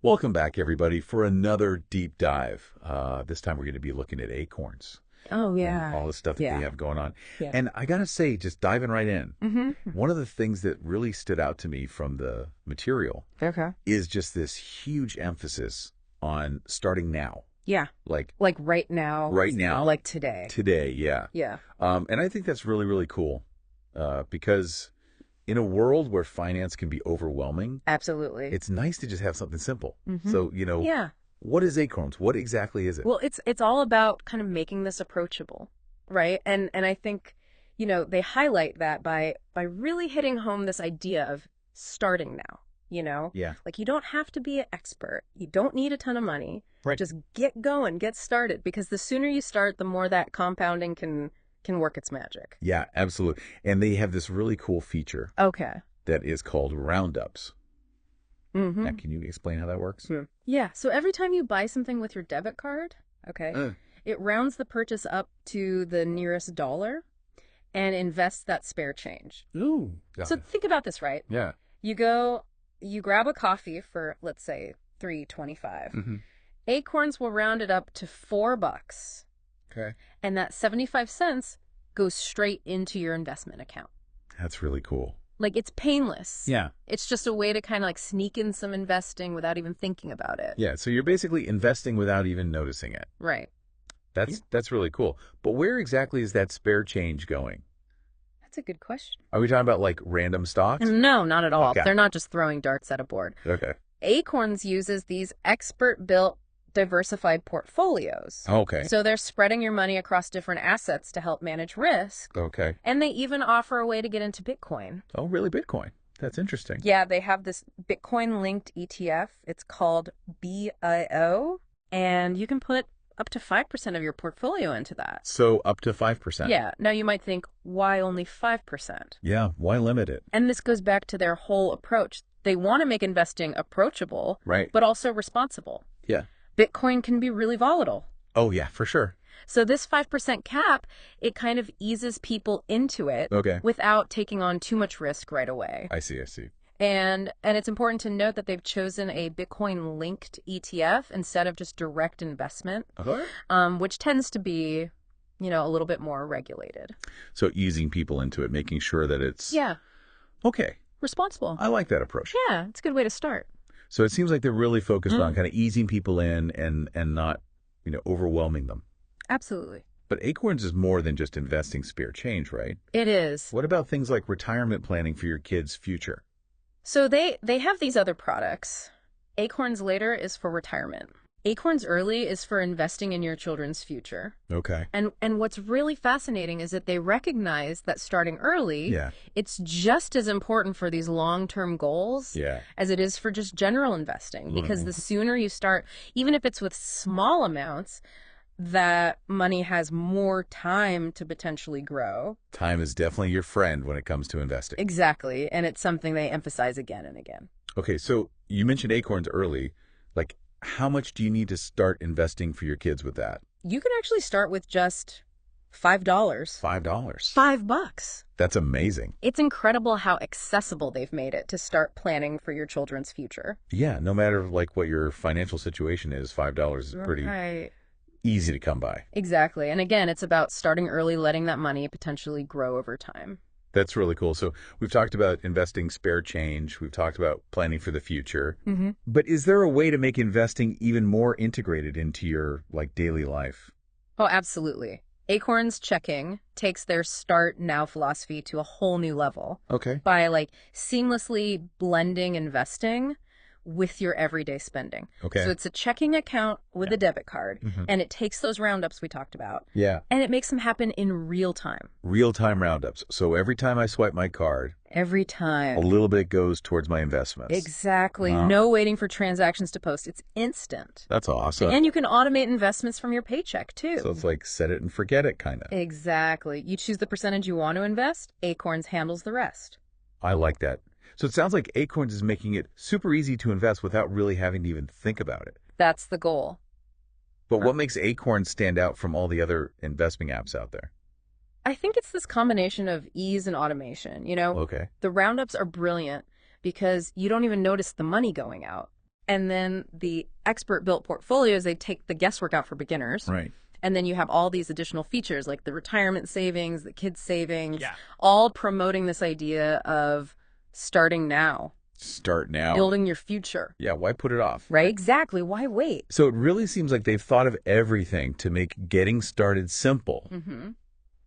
Welcome back, everybody, for another deep dive. This time we're going to be looking at ACORNS Oh, and yeah. all the stuff that they Yeah. have going on. Yeah. And I got to say, just diving right in, Mm-hmm. one of the things that really stood out to me from the material Okay. is just this huge emphasis on starting now, Yeah. like Like right now. right now, Like today. today. Yeah. Yeah. And I think that's really, really cool because in a world where finance can be overwhelming, Absolutely. it's nice to just have something simple. Mm-hmm. So, Yeah. what is ACORNS? What exactly is it? Well, it's all about kind of making this approachable, right? And I think, they highlight that by really hitting home this idea of starting now, Yeah. Like you don't have to be an expert. You don't need a ton of money. Right. Just get going, get started, because the sooner you start, the more that compounding can work its magic. Yeah, absolutely. And they have this really cool feature Okay. that is called roundups. Mm-hmm. Now, can you explain how that works? Yeah, so every time you buy something with your debit card, okay, Uh, it rounds the purchase up to the nearest dollar and invests that spare change. Ooh. So think about this, right? Yeah. You grab a coffee for, let's say, $3.25. Mm-hmm. Acorns will round it up to $4, Okay. and that 75 cents goes straight into your investment account. That's really cool. Like, it's painless. Yeah. It's just a way to kind of like sneak in some investing without even thinking about it. Yeah. So you're basically investing without even noticing it. Right. That's really cool. But where exactly is that spare change going? That's a good question. Are we talking about like random stocks? No, not at all. Okay. They're not just throwing darts at a board. Okay. Acorns uses these expert-built diversified portfolios. Okay. So they're spreading your money across different assets to help manage risk. Okay. And they even offer a way to get into Bitcoin. Oh, really? Bitcoin. That's interesting. Yeah, they have this Bitcoin-linked ETF. It's called BIO, and you can put up to 5% of your portfolio into that. So up to 5%. Yeah. Now you might think, why only 5%? Yeah. Why limit it? And this goes back to their whole approach. They want to make investing approachable, Right. but also responsible. Yeah. Bitcoin can be really volatile. Oh, yeah, for sure. So this 5% cap, it kind of eases people into it Okay. without taking on too much risk right away. I see. I see. And it's important to note that they've chosen a Bitcoin-linked ETF instead of just direct investment, which tends to be, a little bit more regulated. So easing people into it, making sure that it's Yeah, okay. responsible. I like that approach. Yeah, it's a good way to start. So it seems like they're really focused on kind of easing people in and not, overwhelming them. Absolutely. But Acorns is more than just investing spare change, right? It is. What about things like retirement planning for your kids' future? So they have these other products. Acorns Later is for retirement. Acorns Early is for investing in your children's future. Okay. And what's really fascinating is that they recognize that starting early, Yeah. it's just as important for these long-term goals Yeah. as it is for just general investing. Because the sooner you start, even if it's with small amounts, that money has more time to potentially grow. Time is definitely your friend when it comes to investing. Exactly. And it's something they emphasize again and again. Okay, so you mentioned Acorns early. Like, how much do you need to start investing for your kids with that? You can actually start with just $5. $5. $5. That's amazing. It's incredible how accessible they've made it to start planning for your children's future. Yeah, no matter like what your financial situation is, $5 is pretty Right. easy to come by. Exactly. And again, it's about starting early, letting that money potentially grow over time. That's really cool. So we've talked about investing spare change. We've talked about planning for the future. Mm-hmm. But is there a way to make investing even more integrated into your like daily life? Oh, absolutely. Acorns Checking takes their start now philosophy to a whole new level Okay. by like seamlessly blending investing with your everyday spending. Okay. So it's a checking account with a debit card, Mhm. and it takes those roundups we talked about, Yeah. and it makes them happen in real time. Real-time roundups. So every time I swipe my card, Every a time. little bit goes towards my investments. Exactly. Wow. No waiting for transactions to post. It's instant. That's awesome. And you can automate investments from your paycheck, too. So it's like set it and forget it kind of. Exactly. You choose the percentage you want to invest. Acorns handles the rest. I like that. So it sounds like Acorns is making it super easy to invest without really having to even think about it. That's the goal. But what makes Acorns stand out from all the other investing apps out there? I think it's this combination of ease and automation. Okay. The roundups are brilliant because you don't even notice the money going out. And then the expert-built portfolios, they take the guesswork out for beginners. Right. And then you have all these additional features like the retirement savings, the kids savings, Yeah. all promoting this idea of starting now, Start now. building your future. Yeah, why put it off? Right? Exactly. Why wait? So it really seems like they've thought of everything to make getting started simple. Mm-hmm.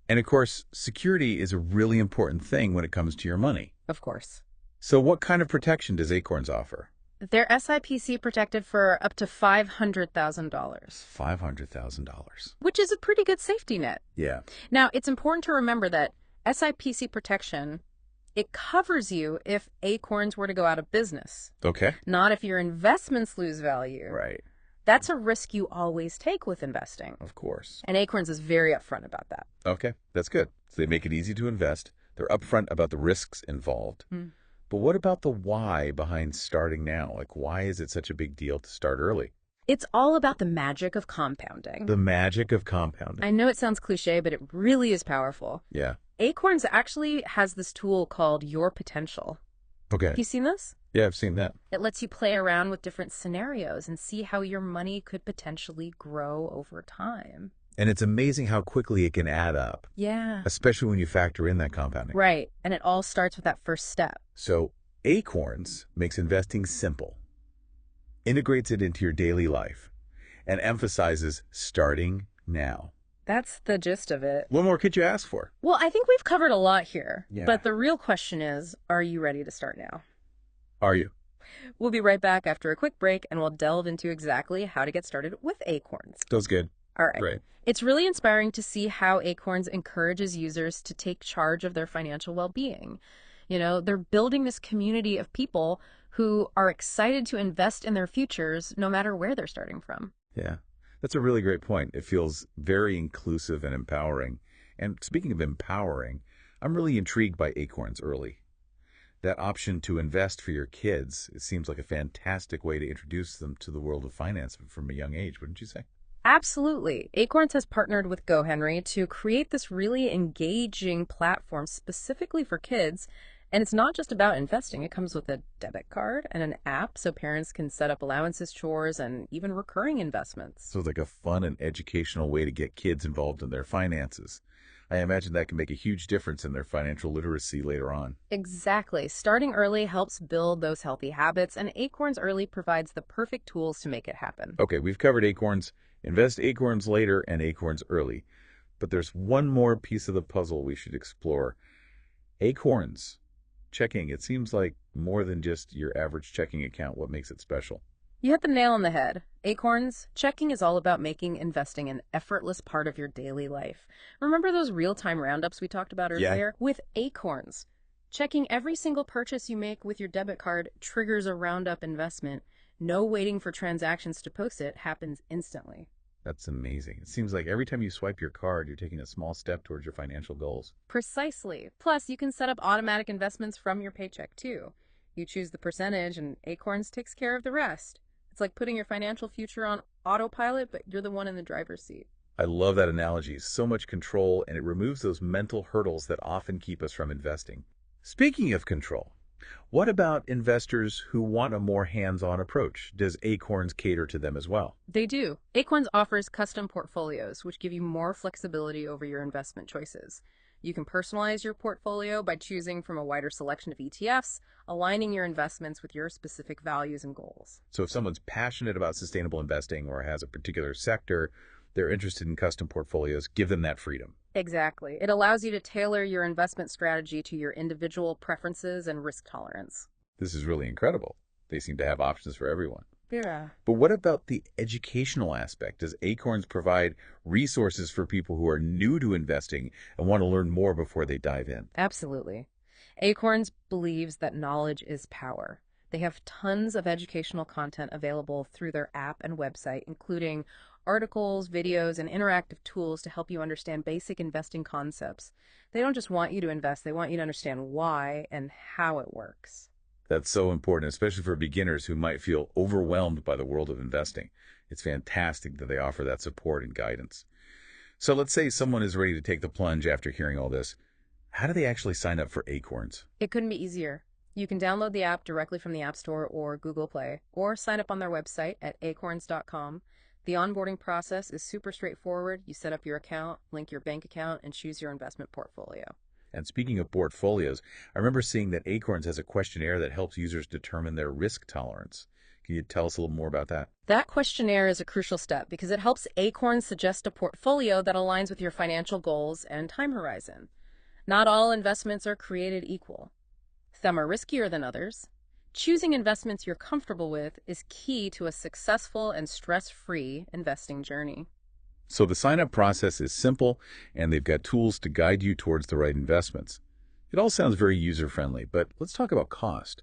And of course, security is a really important thing when it comes to your money. Of course. So what kind of protection does ACORNS offer? They're SIPC protected for up to $500,000, $500,000. which is a pretty good safety net. Yeah. Now, it's important to remember that SIPC protection, it covers you if ACORNS were to go out of business, Okay. not if your investments lose value. Right. That's a risk you always take with investing. Of course. And ACORNS is very upfront about that. Okay. That's good. So they make it easy to invest. They're upfront about the risks involved. But what about the why behind starting now? Like, why is it such a big deal to start early? It's all about the magic of compounding. The magic of compounding. I know it sounds cliche, but it really is powerful. Yeah. ACORNS actually has this tool called Your Potential. Okay. Have you seen this? Yeah, I've seen that. It lets you play around with different scenarios and see how your money could potentially grow over time. And it's amazing how quickly it can add up, Yeah. especially when you factor in that compounding. Right. And it all starts with that first step. So ACORNS makes investing simple, integrates it into your daily life, and emphasizes starting now. That's the gist of it. What more could you ask for? Well, I think we've covered a lot here. Yeah. But the real question is, are you ready to start now? Are you? We'll be right back after a quick break, and we'll delve into exactly how to get started with ACORNS. Feels good. All right. Great. It's really inspiring to see how ACORNS encourages users to take charge of their financial well-being. You know, they're building this community of people who are excited to invest in their futures no matter where they're starting from. Yeah, that's a really great point. It feels very inclusive and empowering. And speaking of empowering, I'm really intrigued by ACORNS early. That option to invest for your kids, it seems like a fantastic way to introduce them to the world of finance from a young age, wouldn't you say? Absolutely. ACORNS has partnered with GoHenry to create this really engaging platform specifically for kids. And it's not just about investing. It comes with a debit card and an app so parents can set up allowances, chores, and even recurring investments. So it's like a fun and educational way to get kids involved in their finances. I imagine that can make a huge difference in their financial literacy later on. Exactly. Starting early helps build those healthy habits, and ACORNS Early provides the perfect tools to make it happen. Okay, we've covered ACORNS, invest ACORNS later, and ACORNS early. But there's one more piece of the puzzle we should explore. ACORNS. Checking. It seems like more than just your average checking account. What makes it special? You hit the nail on the head. ACORNS, checking is all about making investing an effortless part of your daily life. Remember those real-time roundups we talked about earlier? Yeah. With ACORNS, checking every single purchase you make with your debit card triggers a roundup investment. No waiting for transactions to post it, happens instantly. That's amazing. It seems like every time you swipe your card, you're taking a small step towards your financial goals. Precisely. Plus, you can set up automatic investments from your paycheck, too. You choose the percentage, and ACORNS takes care of the rest. It's like putting your financial future on autopilot, but you're the one in the driver's seat. I love that analogy. So much control, and it removes those mental hurdles that often keep us from investing. Speaking of control, what about investors who want a more hands-on approach? Does ACORNS cater to them as well? They do. ACORNS offers custom portfolios, which give you more flexibility over your investment choices. You can personalize your portfolio by choosing from a wider selection of ETFs, aligning your investments with your specific values and goals. So if someone's passionate about sustainable investing or has a particular sector, they're interested in custom portfolios, give them that freedom. Exactly. It allows you to tailor your investment strategy to your individual preferences and risk tolerance. This is really incredible. They seem to have options for everyone. Yeah. But what about the educational aspect? Does ACORNS provide resources for people who are new to investing and want to learn more before they dive in? Absolutely. ACORNS believes that knowledge is power. They have tons of educational content available through their app and website, including articles, videos, and interactive tools to help you understand basic investing concepts. They don't just want you to invest, they want you to understand why and how it works. That's so important, especially for beginners who might feel overwhelmed by the world of investing. It's fantastic that they offer that support and guidance. So let's say someone is ready to take the plunge after hearing all this. How do they actually sign up for ACORNS? It couldn't be easier. You can download the app directly from the App Store or Google Play, or sign up on their website at acorns.com. The onboarding process is super straightforward. You set up your account, link your bank account, and choose your investment portfolio. And speaking of portfolios, I remember seeing that Acorns has a questionnaire that helps users determine their risk tolerance. Can you tell us a little more about that? That questionnaire is a crucial step because it helps Acorns suggest a portfolio that aligns with your financial goals and time horizon. Not all investments are created equal. Some are riskier than others. Choosing investments you're comfortable with is key to a successful and stress-free investing journey. So the sign-up process is simple, and they've got tools to guide you towards the right investments. It all sounds very user-friendly, but let's talk about cost.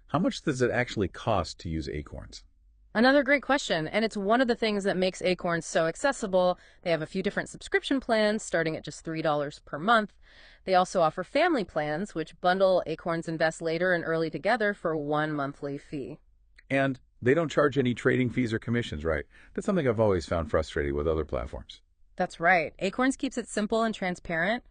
How much does it actually cost to use Acorns? Another great question, and it's one of the things that makes Acorns so accessible. They have a few different subscription plans starting at just $3 per month. They also offer family plans, which bundle Acorns Invest Later and Early together for one monthly fee. And they don't charge any trading fees or commissions, right? That's something I've always found frustrating with other platforms. That's right. Acorns keeps it simple and transparent.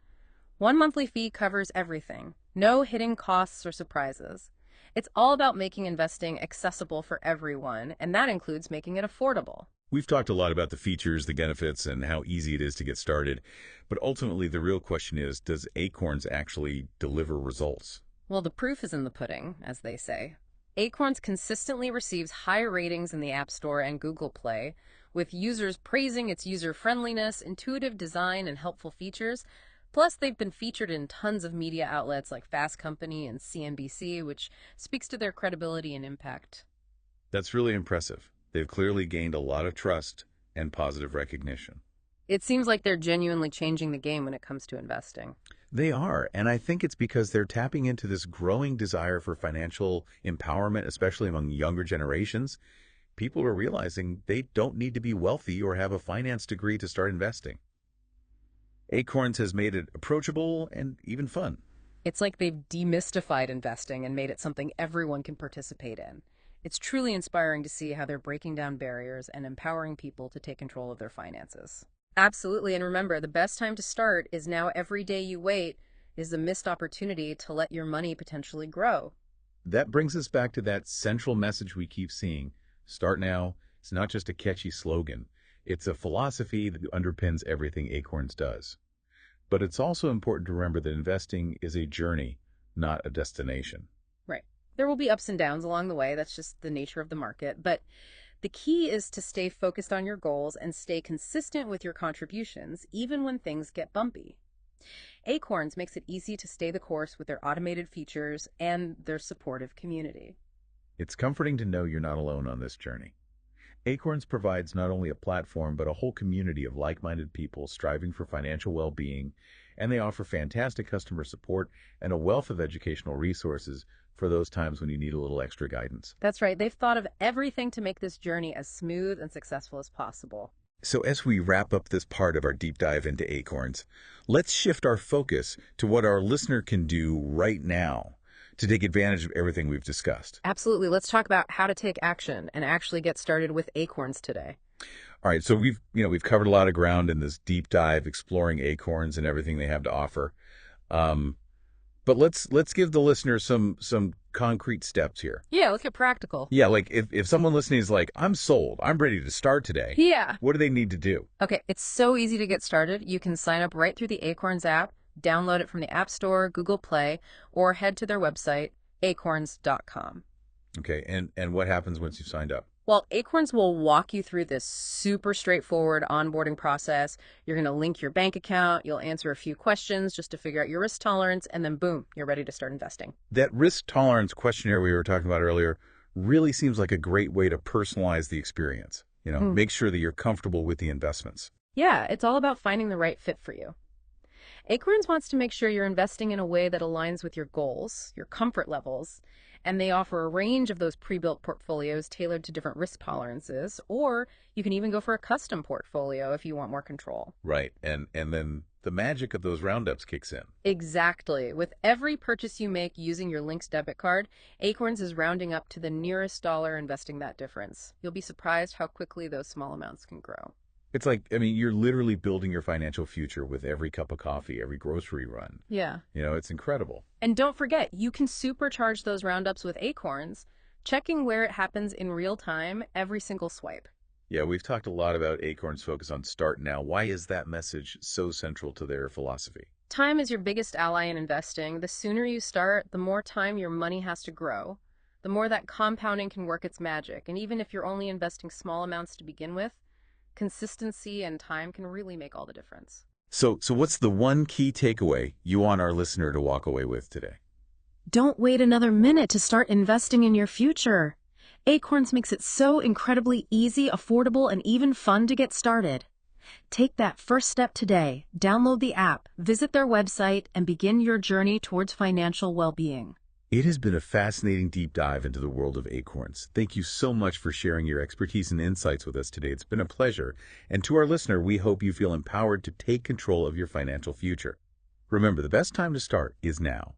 One monthly fee covers everything. No hidden costs or surprises. It's all about making investing accessible for everyone, and that includes making it affordable. We've talked a lot about the features, the benefits, and how easy it is to get started. But ultimately, the real question is, does Acorns actually deliver results? Well, the proof is in the pudding, as they say. Acorns consistently receives high ratings in the App Store and Google Play, with users praising its user-friendliness, intuitive design, and helpful features. Plus, they've been featured in tons of media outlets like Fast Company and CNBC, which speaks to their credibility and impact. That's really impressive. They've clearly gained a lot of trust and positive recognition. It seems like they're genuinely changing the game when it comes to investing. They are, and I think it's because they're tapping into this growing desire for financial empowerment, especially among younger generations. People are realizing they don't need to be wealthy or have a finance degree to start investing. Acorns has made it approachable and even fun. It's like they've demystified investing and made it something everyone can participate in. It's truly inspiring to see how they're breaking down barriers and empowering people to take control of their finances. Absolutely, and remember, the best time to start is now. Every day you wait is a missed opportunity to let your money potentially grow. That brings us back to that central message we keep seeing. Start now. It's not just a catchy slogan. It's a philosophy that underpins everything Acorns does. But it's also important to remember that investing is a journey, not a destination. Right. There will be ups and downs along the way. That's just the nature of the market. But the key is to stay focused on your goals and stay consistent with your contributions, even when things get bumpy. Acorns makes it easy to stay the course with their automated features and their supportive community. It's comforting to know you're not alone on this journey. Acorns provides not only a platform, but a whole community of like-minded people striving for financial well-being, and they offer fantastic customer support and a wealth of educational resources for those times when you need a little extra guidance. That's right. They've thought of everything to make this journey as smooth and successful as possible. So as we wrap up this part of our deep dive into Acorns, let's shift our focus to what our listener can do right now to take advantage of everything we've discussed. Absolutely. Let's talk about how to take action and actually get started with Acorns today. All right, so we've covered a lot of ground in this deep dive exploring Acorns and everything they have to offer. But let's give the listener some concrete steps here. Yeah, let's get practical. Yeah, like if someone listening is like, I'm sold, I'm ready to start today. Yeah. What do they need to do? Okay, it's so easy to get started. You can sign up right through the Acorns app, download it from the App Store, Google Play, or head to their website, acorns.com. Okay, and what happens once you've signed up? Well, Acorns will walk you through this super straightforward onboarding process. You're going to link your bank account, you'll answer a few questions just to figure out your risk tolerance, and then boom, you're ready to start investing. That risk tolerance questionnaire we were talking about earlier really seems like a great way to personalize the experience. Make sure that you're comfortable with the investments. Yeah, it's all about finding the right fit for you. Acorns wants to make sure you're investing in a way that aligns with your goals, your comfort levels, and they offer a range of those pre-built portfolios tailored to different risk tolerances, or you can even go for a custom portfolio if you want more control. Right, and then the magic of those roundups kicks in. Exactly. With every purchase you make using your Link's debit card, Acorns is rounding up to the nearest dollar, investing that difference. You'll be surprised how quickly those small amounts can grow. It's like, I mean, you're literally building your financial future with every cup of coffee, every grocery run. Yeah. It's incredible. And don't forget, you can supercharge those roundups with Acorns, checking where it happens in real time every single swipe. Yeah, we've talked a lot about Acorn's focus on start now. Why is that message so central to their philosophy? Time is your biggest ally in investing. The sooner you start, the more time your money has to grow, the more that compounding can work its magic. And even if you're only investing small amounts to begin with, consistency and time can really make all the difference. So what's the one key takeaway you want our listener to walk away with today? Don't wait another minute to start investing in your future. Acorns makes it so incredibly easy, affordable, and even fun to get started. Take that first step today. Download the app, visit their website, and begin your journey towards financial well-being. It has been a fascinating deep dive into the world of Acorns. Thank you so much for sharing your expertise and insights with us today. It's been a pleasure. And to our listener, we hope you feel empowered to take control of your financial future. Remember, the best time to start is now.